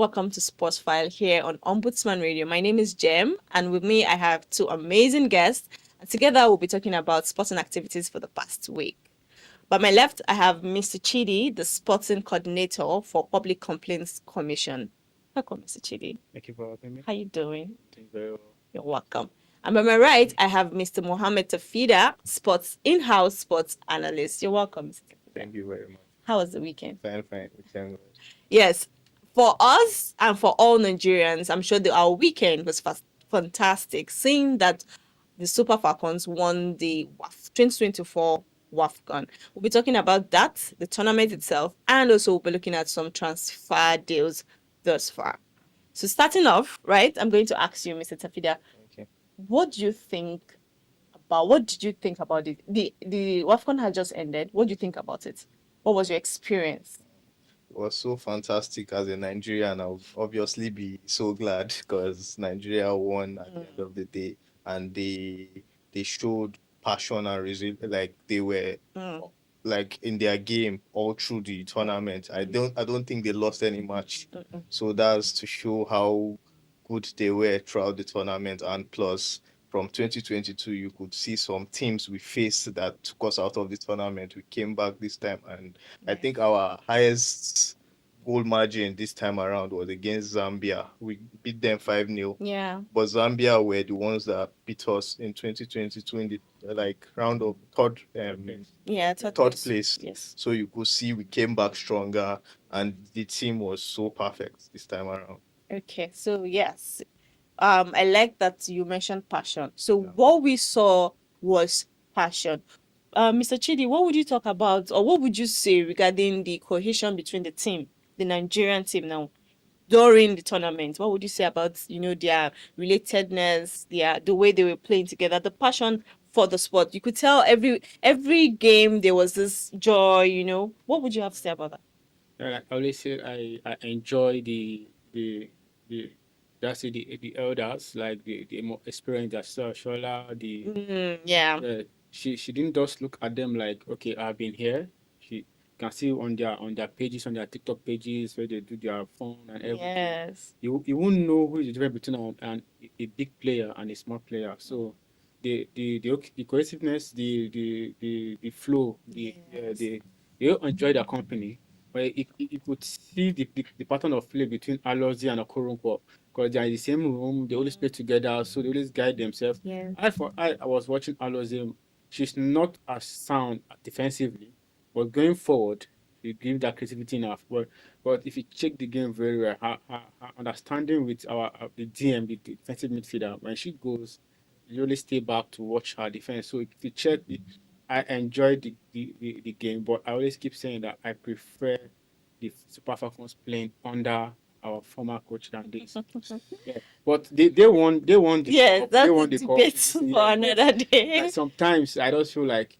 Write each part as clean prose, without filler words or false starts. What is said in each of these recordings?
welcome to Sports File here on Ombudsman Radio. My name is Jem, and with me I have two amazing guests, and together we'll be talking about sporting activities for the past week. By my left, I have Mr. Chidi, the sporting coordinator for Public Complaints Commission. Welcome, Mr. Chidi. Thank you for having me. How you doing? Doing very well. You're welcome. And by my right, I have Mr. Mohammed Tafida, sports in-house sports analyst. You're welcome, Mr. Tafida. Thank you very much. How was the weekend? Fine. We can go. Yes, for us and for all Nigerians, I'm sure our weekend was fantastic, seeing that the Super Falcons won the 2024 Wafcon. We'll be talking about that, the tournament itself, and also we'll be looking at some transfer deals thus far. So starting off, right, I'm going to ask you, Mr. Tafida, Okay. what did you think about it? The Wafcon had just ended. What do you think about it? What was your experience? It was so fantastic as a Nigerian. I'll obviously be so glad because Nigeria won at the end of the day, and they showed passion and resilience. Like they were like in their game all through the tournament. I don't think they lost any match. So that's to show how good they were throughout the tournament. And plus, from 2022, you could see some teams we faced that took us out of the tournament. We came back this time, and I think our highest goal margin this time around was against Zambia. We beat them 5-0. Yeah. But Zambia were the ones that beat us in 2022 in the round of third place. Yes. So you could see we came back stronger, and the team was so perfect this time around. Okay, so yes, I like that you mentioned passion. So Yeah. what we saw was passion. Mr. Chidi, what would you talk about, or what would you say regarding the cohesion between the team, the Nigerian team now, during the tournament? What would you say about, their relatedness, the way they were playing together, the passion for the sport? You could tell every game there was this joy. What would you have to say about that? Like I always say, I enjoy the that's it, the elders, like the more experienced, that Shola, Yeah. she didn't just look at them like, okay, I've been here. She can see on their pages, on their TikTok pages where they do their phone and everything. Yes. You won't know who is the difference between a big player and a small player. So the cohesiveness, the flow, Yes. they enjoy their company. But you could see the pattern of play between Alozi and Okoronkwo because they are in the same room. They always play together, so they always guide themselves. Yes. I was watching Alozi. She's not as sound defensively, but going forward, she give that creativity enough. But if you check the game very well, her understanding with the DM, the defensive midfielder, when she goes, you really stay back to watch her defense. So if you check I enjoy the game, but I always keep saying that I prefer the Super Falcons playing under our former coach than this. Yeah. But they won the Yes, cup. that's They the won the cup. debate for Yeah. another day. Like sometimes I just feel like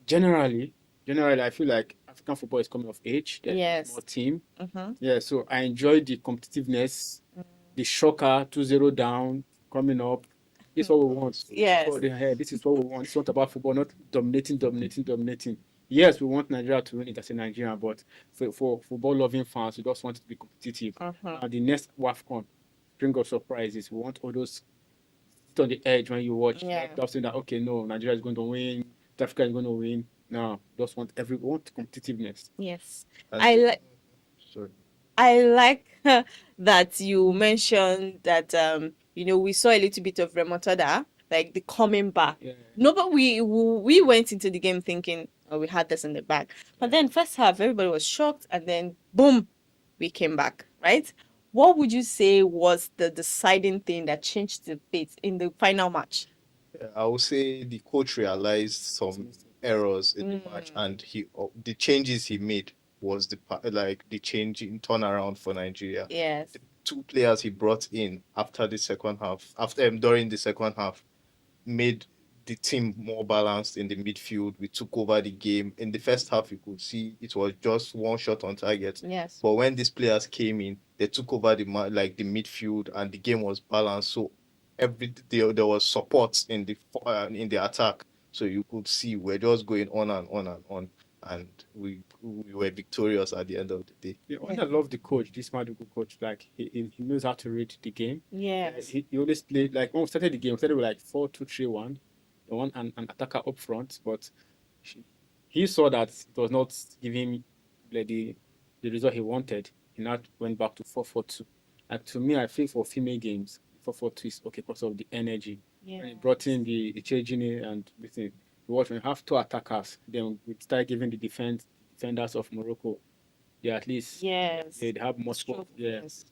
generally I feel like African football is coming of age. There's Yes. more team. Mm-hmm. Yeah, so I enjoy the competitiveness, the shocker, 2-0 down, coming up. This is what we want. Yes. This is what we want. It's not about football, not dominating. Yes, we want Nigeria to win it as a Nigerian, but for football loving fans, we just want it to be competitive. Mm-hmm. The next WAFCON, string of surprises. We want all those sit on the edge when you watch. Yeah. Not saying that, okay, no, Nigeria is going to win, South Africa is going to win. No, just want everyone competitiveness. Yes. And I like sorry. I like that you mentioned that we saw a little bit of remontada, like the coming back. Yeah. No, but we went into the game thinking, oh, we had this in the bag. But then first half, everybody was shocked, and then boom, we came back, right? What would you say was the deciding thing that changed the fate in the final match? I would say the coach realized some errors in the match, and the changes he made was the change in turnaround for Nigeria. Yes. The two players he brought in after the second half, during the second half, made the team more balanced in the midfield. We took over the game. In the first half, you could see it was just one shot on target. Yes. But when these players came in, they took over the midfield, and the game was balanced. So there was support in the attack. So you could see we're just going on and on and on. and we were victorious at the end of the day. Yeah, I love the coach, this Madugu coach. Like he knows how to read the game. Yes. He always played like when we started the game, we started with like 4-2-3-1, the one an attacker up front, but she, he saw that it was not giving him like the result he wanted. He now went back to 4-4-2. Like to me, I feel for female games, 4-4-2 is okay because of the energy. When he brought in the Chejini and everything, you watch when you have two attackers, then we start giving the defenders of Morocco, yeah, at least Yes. they'd have more sport. Struggle, Yeah. yes.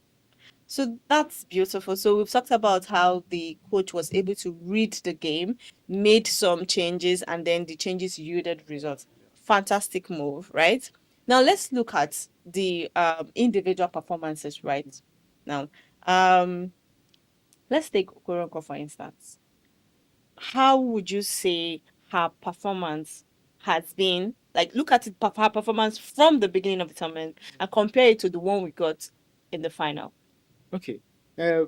So that's beautiful. So we've talked about how the coach was able to read the game, made some changes, and then the changes yielded results. Fantastic move, right? Now let's look at the individual performances, right? Now, let's take Okoronko for instance. How would you say her performance has been? Like, look at it, her performance from the beginning of the tournament and compare it to the one we got in the final. Okay. Uh,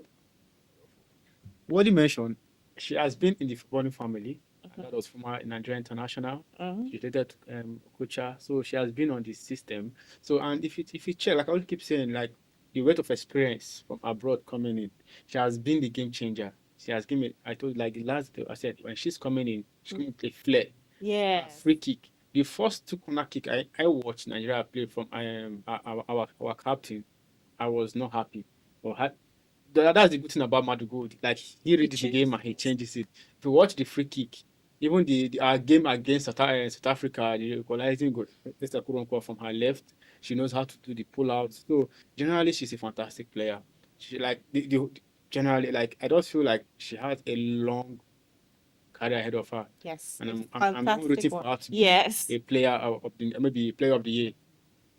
what you mentioned, she has been in the footballing family. That was former Nigeria international. Mhm. She dated Okocha, so she has been on the system. So and if you check, like I will keep saying, like the weight of experience from abroad coming in, she has been the game changer. She has given me. I told you, like the last day I said when she's coming in, she's going to play flair, Yes. free kick. The first two corner kick I watched Nigeria play from our captain, I was not happy. Or that's the good thing about Madugo. Like he reads the game and he changes it. If you watch the free kick, even the our game against South Africa, the equalizing goal, Esther Kuronko from her left, she knows how to do the pull out. So generally, she's a fantastic player. She like generally like I just feel like she has a long career ahead of her, Yes. and A I'm even fantastic rooting one. for her to be Yes. a player of the maybe player of the year.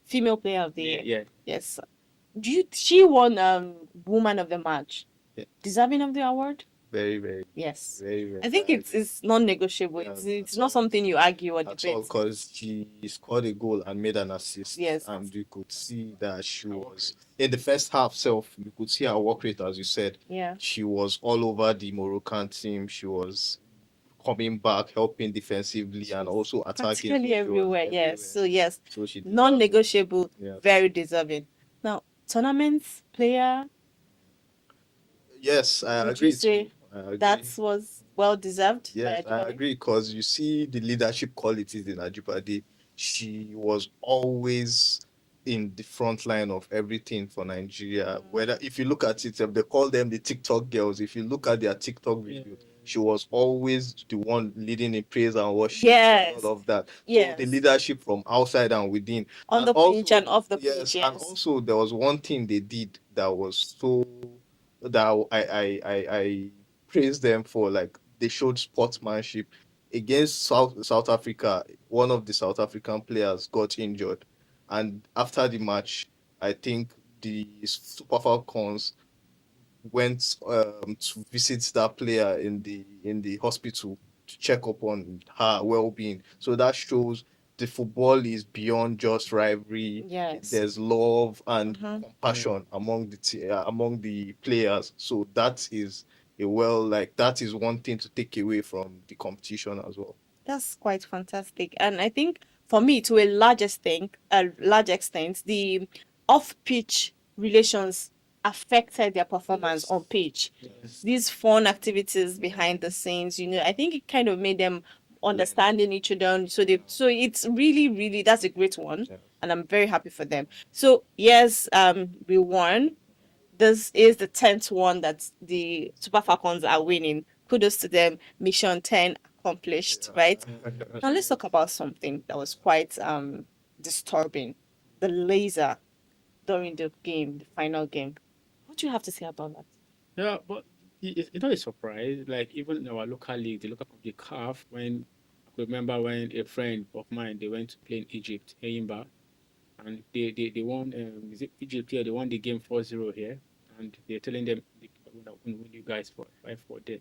Female player of the Yeah, year. yeah, Yes. She won woman of the match. Yeah. Deserving of the award? Very, very, Yes. very, very. I think I it's agree. it's non-negotiable. Yeah, It's at not all. something you argue or At all, debate. because she scored a goal and made an assist, Yes. and you could see that she her work was rate. in the first half self. You could see her work rate, as you said. Yeah. She was all over the Moroccan team. She was coming back, helping defensively, and also attacking. So Practically she was everywhere. Yes. everywhere. So yes, So she deserves it. non-negotiable, Yeah. very deserving. Now, tournaments player, Yes, I would you agree too. say I agree. that was well deserved by Yes, I Ajibade? agree, because you see the leadership qualities in Ajibade. She was always in the front line of everything for Nigeria. Whether if you look at it, they call them the TikTok girls. If you look at their TikTok Yeah. video, she was always the one leading in praise and worship and Yes. all of that. So the Yes. leadership from outside and within. On And the pitch also, and off the pitch. yes, and Yes. also there was one thing they did that was so that I praise them for. Like, they showed sportsmanship against South Africa. One of the South African players got injured, and after the match, I think the Super Falcons went to visit that player in the hospital to check up on her well-being. So that shows the football is beyond just rivalry. Yes. There's love and Mhm. compassion among among the players. So that is that is one thing to take away from the competition as well. That's quite fantastic. And I think for me, to a large extent, the off-pitch relations affected their performance on pitch. Yes. These fun activities behind the scenes, I think it kind of made them understanding each other. So it's really, really, that's a great one. Yeah. And I'm very happy for them. So yes, we won. This is the 10th one that the Super Falcons are winning. Kudos to them. Mission 10 accomplished, right? Now let's talk about something that was quite disturbing. The laser during the game, the final game. What do you have to say about that? Yeah, but it's not a surprise. Like even in our local league, the local company CAF, when I could remember when a friend of mine they went to play in Egypt, Eyimba, and they won. Is it Egypt here? They won the game 4-0 here, and they're telling them we're gonna win you guys for 5-4 there.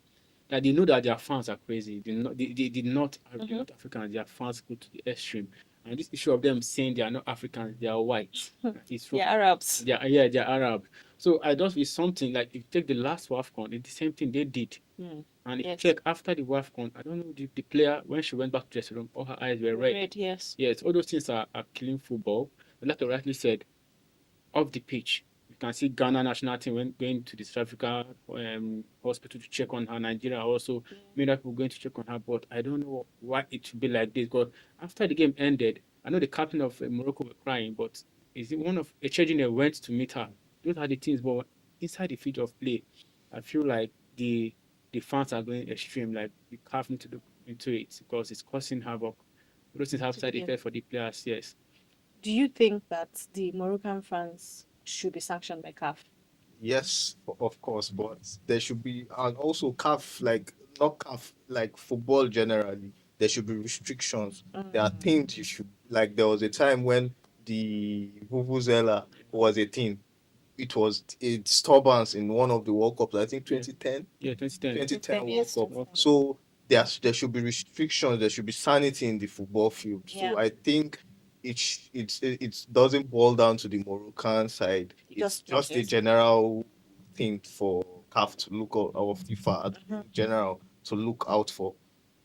That they know that their fans are crazy. They did not are Mhm. not Africans. Their fans go to the extreme, and this issue of them saying they are not Africans, they are white. It's The wrong. Arabs. They're Arab. So I don't. It's something like if you take the last Wafcon, it's the same thing they did. Hmm. And if you Yes. check after the Wafcon, I don't know the player when she went back to dressing room, all her eyes were red. Red, yes. Yes, all those things are killing football. But like you rightly said, off the pitch, you can see Ghana national team when going to the South Africa hospital to check on her. Nigeria also Yeah. made people going to check on her, but I don't know why it should be like this. Because after the game ended, I know the captain of Morocco were crying, but is it one of Echejine went to meet her? Those are the things, but inside the field of play, I feel like the fans are going extreme. Like the CAF need to look into it because it's causing havoc. Those things have To side the effects for the players. Yes. Do you think that the Moroccan fans should be sanctioned by CAF? Yes, of course, but there should be, and also CAF, like not CAF, like football generally, there should be restrictions. There are things you should, like there was a time when the Vuvuzela was a thing. It was a disturbance in one of the World Cups, I think Yeah. 2010, Yeah. 2010. 2010 World Yes, Cup. 2010. So there should be restrictions, there should be sanity in the football field. Yeah. So I think it doesn't boil down to the Moroccan side. It's just a Yes. general thing for CAF to look out, or FIFA in general to look out for.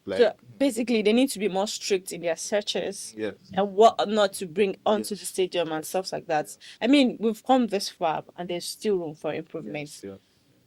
Like, So basically, they need to be more strict in their searches yes, and what not to bring onto the yes, stadium and stuff like that. I mean, we've come this far and there's still room for improvement. yes, yes,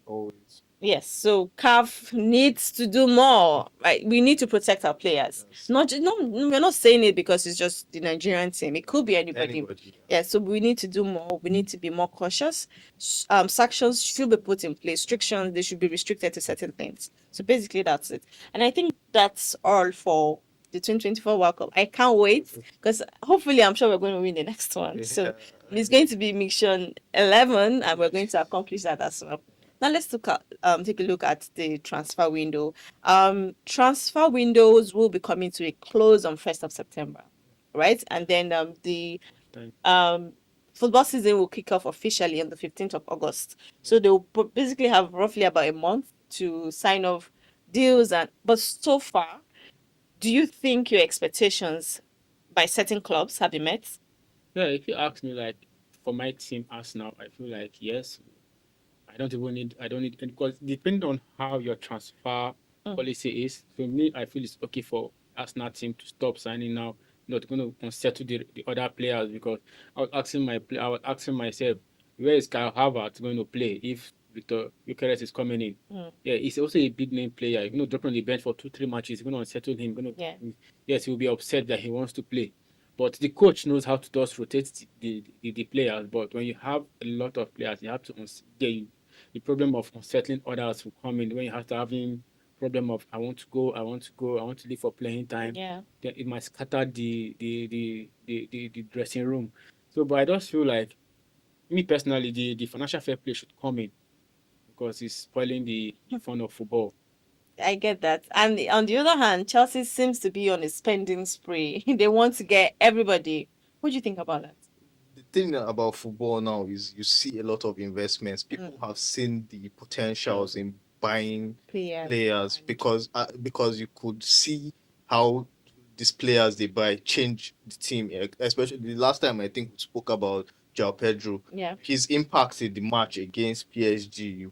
always. Yes, so CAF needs to do more. Right, we need to protect our players. Yes. No, we're not saying it because it's just the Nigerian team. It could be anybody. Anybody. Yeah, so we need to do more. We need to be more cautious. Sanctions should be put in place. Restrictions, they should be restricted to certain things. So basically, that's it. And I think that's all for the 2024 World Cup. I can't wait because hopefully, I'm sure we're going to win the next one. So it's going to be mission 11, and we're going to accomplish that as well. Now let's take a look at the transfer window. Transfer windows will be coming to a close on 1st of September, right? And then the Time. football season will kick off officially on the 15th of August. So they will basically have roughly about a month to sign off deals. And but so far, do you think your expectations by certain clubs have been met? Yeah, if you ask me, like for my team Arsenal, I feel like yes, I don't need, because depending on how your transfer Mm. policy is, for me, I feel it's okay for Arsenal team to stop signing now, not going to unsettle the other players because I was asking myself, where is Kyle Havertz going to play if Victor Gyökeres is coming in? Mm. Yeah, he's also a big name player. You're going to drop on the bench for 2-3 matches. You're going to unsettle him. Yeah. Yes, he'll be upset that he wants to play. But the coach knows how to just rotate the players. But when you have a lot of players, you have to the problem of unsettling others will come in when you have to having problem of I want to go, I want to go, I want to leave for playing time. Yeah. Then it might scatter the dressing room. So, but I just feel like me personally, the financial fair play should come in because it's spoiling the fun of football. I get that. And on the other hand, Chelsea seems to be on a spending spree. They want to get everybody. What do you think about that? The thing about football now is you see a lot of investments. People have seen the potentials in buying players because you could see how these players they buy change the team. Especially the last time I think we spoke about João Pedro, Yeah. his impact in the match against PSG. You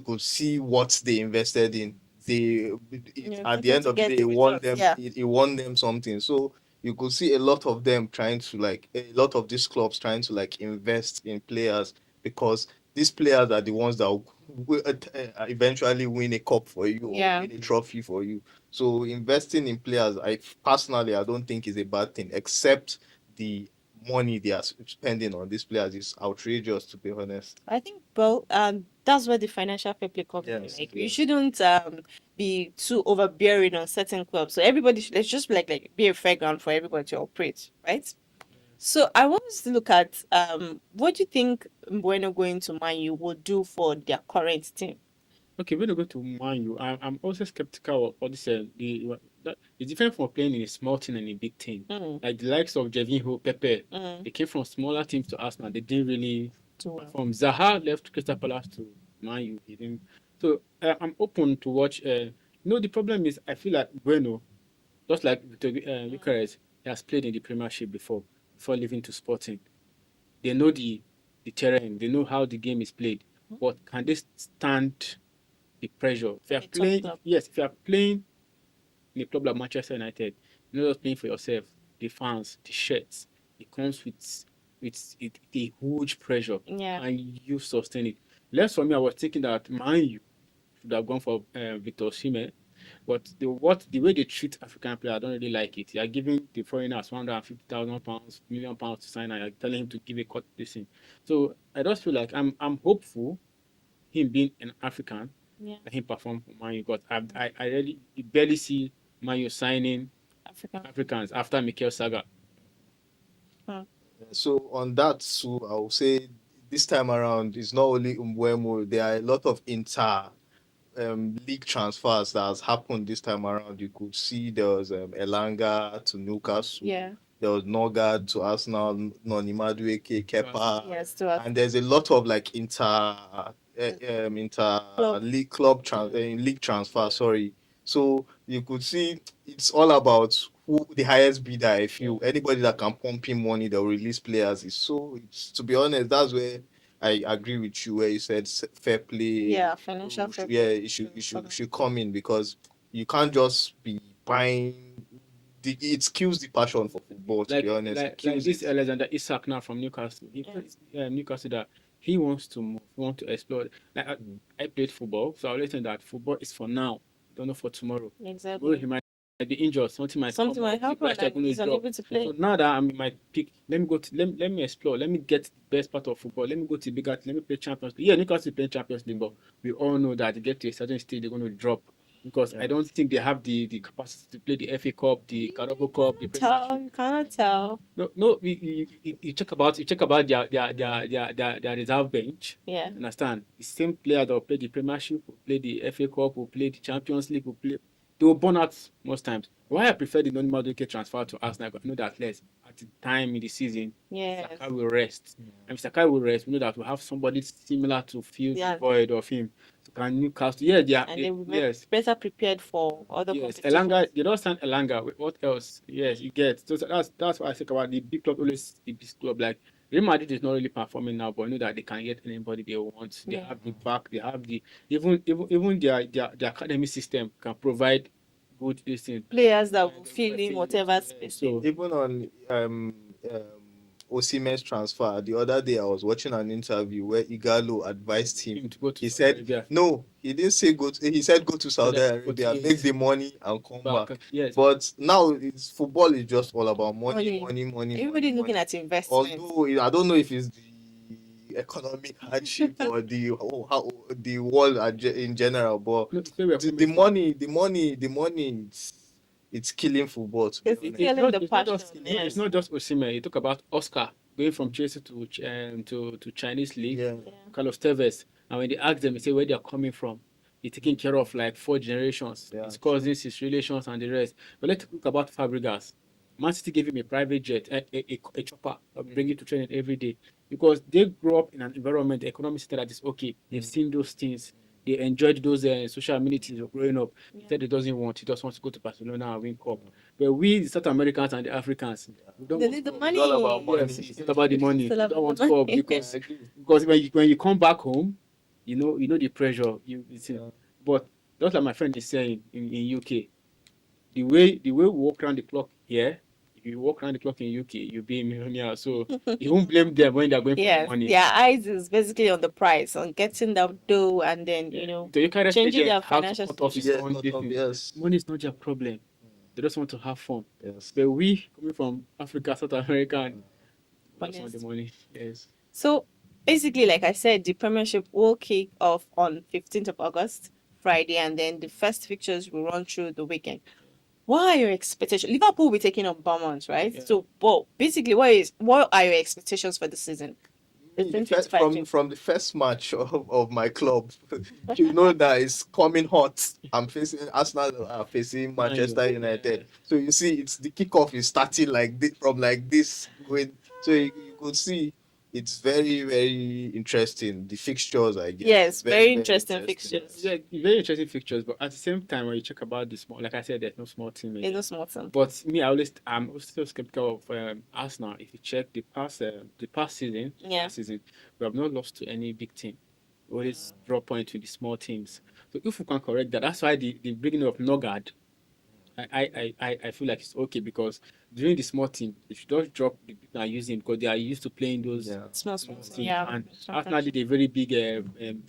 could see what they invested in. At the end of the day, it won them. Yeah. It won them something. So you could see a lot of them trying to like a lot of these clubs trying to like invest in players because these players are the ones that will eventually win a cup for you or Yeah. win a trophy for you. So investing in players, I don't think is a bad thing, except the money they are spending on these players is outrageous, to be honest. I think, well, that's where the financial fair play comes in. Yes, Like, you yes. shouldn't be too overbearing on certain clubs. So everybody should, let's just like be a fair ground for everybody to operate, right? So I want us to look at what do you think Bueno going to Man U will do for their current team? Okay, when you go to Man U, I'm also skeptical of all this. It's different from playing in a small team and a big team. Mm. Like the likes of Javinho, Pepe, Mm. they came from smaller teams to Arsenal. They didn't really Do well. perform. Zaha left Crystal Palace to Man U. He didn't. So I'm open to watch. The problem is I feel like Bueno, just like Victor Gyökeres, he has played in the Premiership before leaving to Sporting. They know the terrain. They know how the game is played. Mhm. But can they stand the pressure. If you are A top playing, club. yes, if you are playing in a club like Manchester United, you're not just playing for yourself. The fans, the shirts, it comes with a huge pressure, Yeah. and you sustain it. Less for me, I was thinking that Man U should have gone for Victor Osimhen, but the way they treat African players, I don't really like it. They are giving the foreigners £150,000, £1 million to sign, and you're telling him to give a cut this thing. So I just feel like I'm hopeful him being an African, Yeah. let him perform for Man U. Because I really barely see Man U signing African. Africans after Mikel Saga. So on that, so I will say this time around, it's not only Umwemo, there are a lot of inter league transfers that has happened this time around. You could see there was Elanga to Newcastle, Yeah. there was Norgard to Arsenal, Noni Madueke, Kepa, Yes, to us. and there's a lot of like inter Club. league league transfer. Sorry, so you could see it's all about who the highest bidder. I feel anybody that can pump in money, they'll release players. It's to be honest, that's where I agree with you where you said fair play. Yeah, financial fair Yeah, play. it should come in because you can't just be buying. It kills the passion for football. To be honest, it Like kills this it. Alexander Isak now from Newcastle. He plays Newcastle that he wants to move, he wants to explore. Like I played football, so I always think that football is for now, don't know for tomorrow. Tomorrow Exactly. he might be injured, something might Something come might up, the happen price are and going to he's drop. unable to play. So now that I'm in my peak, let me go to let me explore. Let me get the best part of football. Let me go to bigger. Let me play Champions League. Yeah, Newcastle is playing Champions League, but we all know that to get to a certain stage, they're going to drop because I don't think they have the capacity to play the FA Cup, the Carabao Cup, the Premiership. You cannot tell. No, no. You check about their reserve bench. Yeah. Understand? The same player that will play the Premiership, will play the FA Cup, will play the Champions League, will play. They will burn out most times. Why I prefer the non-Madueke transfer to Arsenal? I know that less at the time in the season, Yes. Saka will rest. And if Saka will rest, we know that we have somebody similar to fill Yeah. the void of him. So can Newcastle? Yeah, And they will be yes. better prepared for other Yes, competitions. Elanga, they don't sign Elanga. What else? Yes, you get. So that's what I think about the big club. Always the big club. Like Real Madrid is not really performing now, but I know that they can get anybody they want. They Yeah. have the back. They have the even their academy system can provide good this thing. Players that will They fill in whatever space. So Even on Osimhen's transfer, the other day I was watching an interview where Igalo advised him. him to go to He Saudi said, Arabia. no, he didn't say go to, he said go to Saudi Arabia, make the money and come back. Yes. But now football is just all about money, Money. money. Everybody's looking at investment. Although I don't know if it's the economic hardship or the world in general, but No, it's where we're the money, it's killing football. To be It's honest. killing the It's passion. it's not just Osimhen. You talk about Oscar going from Chelsea to Chinese league. Yeah. Carlos Tevez, and when they ask them, they say where they are coming from. He's taking care of like 4 generations, Yeah, his cousins, his relations, and the rest. But let's talk about Fabregas. Man City gave him a private jet, a chopper, bring it to training every day because they grew up in an environment, the economic system that is okay. They've seen those things. They enjoyed those social amenities of growing up. He said he doesn't want. He just wants to go to Barcelona and win cup. But we, the South Americans and the Africans, we don't They want need the cup. money. It's all about money. Yes, it's not about the money. It's You all don't about want the cup money. because when you come back home, you know the pressure. But just like my friend is saying in UK, the way we walk around the clock here, if you walk around the clock in UK, you'll be a millionaire. So you won't blame them when they're going for the Yes, money. their eyes is basically on the price, on getting that dough, and then So you can't changing their have to financial cut off his situation. Yes, own this thing. yes. Money is not their problem. They just want to have fun. Yes. But we coming from Africa, South America, and we just want the Honest. money. Yes. So basically, like I said, the Premiership will kick off on 15th of August, Friday, and then the first fixtures will run through the weekend. What are your expectations? Liverpool will be taking on Bournemouth, right? Yeah. So, but basically, what are your expectations for the season? The 2025 From the first match of my club, you know that it's coming hot. I'm facing Arsenal, are facing Manchester United. Yeah. So you see, it's the kickoff is starting like this, from like this going. So you could see it's very very interesting. The fixtures, I guess. Yes, very interesting fixtures. Yeah, very interesting fixtures, but at the same time, when you check about the small, like I said, there's no small team. In no small team. But me, I'm also skeptical of Arsenal. If you check the past season, Yeah. we have not lost to any big team. We always draw points with the small teams. So if we can correct that, that's why the bringing of Nogard, I feel like it's okay, because during the small team, they should just drop the people and use him, because they are used to playing those Yeah. Small, small small, teams. yeah. And Sometimes. Arsenal did a very big,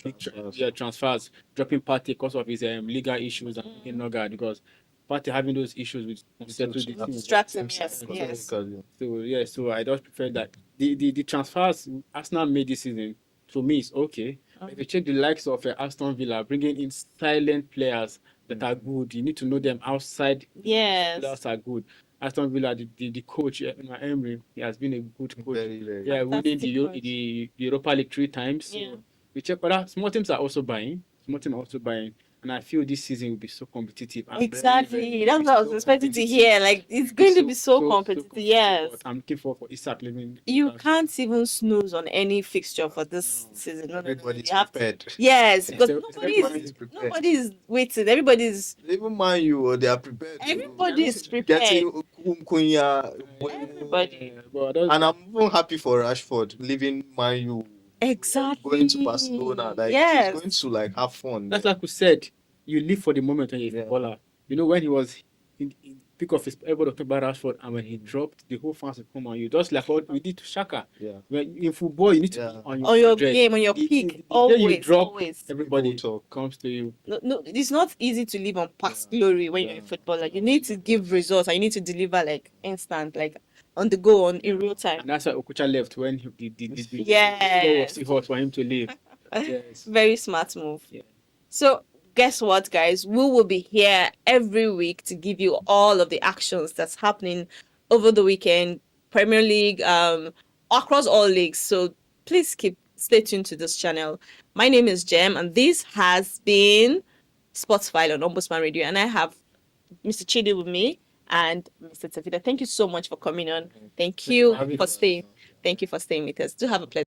Transfers. transfers, dropping Partey because of his legal issues, and bringing Nogard because Partey having those issues with settle the team. Distract him, Team yes, size, yes. basically. So yeah, so I just prefer that the transfers Arsenal made this season, to me, is okay. But if you check the likes of Aston Villa, bringing in silent players that are good, you need to know them outside. Yes. Players are good. Aston Villa, the coach, Unai Emery, he has been a good coach. Very, very. Yeah, winning Fantastic coach. the Europa League 3 times. So Yeah. we check other small teams are also buying. Small teams are also buying. And I feel this season will be so competitive. And Exactly. That's what I was so expecting to competitive. hear. Like, it's going to be so competitive. Yes. But I'm looking forward for Isak living. You can't even snooze on any fixture for this season. No, no, no. Everybody's You have to. prepared. Yes, because Everybody's prepared. nobody is waiting. Everybody's Even Man U, they are prepared. Everybody is prepared. Getting Kunya. Everybody. But that's, And I'm even happy for Rashford leaving Man U, Exactly. going to Barcelona. Like Yes. he's going to like have fun. that's like we said, you live for the moment when you're a Yeah. footballer. You know, when he was in peak of his, everybody talked about Rashford, and when he dropped, the whole fans would come on you. Just like what we did to Shaka. Yeah. When in football, you need to Yeah. be on your, On your 100. game, on your The peak. day you Always, drop, always. everybody People talk. comes to you. No, it's not easy to live on past glory when you're a footballer. You need to give results and you need to deliver like instant, like on the go, in real time. And that's why Okucha left when the Yes. floor was too hot for him to leave. Yes. Very smart move. Yeah. So guess what, guys? We will be here every week to give you all of the actions that's happening over the weekend, Premier League, across all leagues. So please stay tuned to this channel. My name is Jem, and this has been Sports File on Ombudsman Radio, and I have Mr. Chidi with me and Mr. Tavida. Thank you so much for coming on. Thank you for having for us. staying. Thank you for staying with us. Do have a pleasant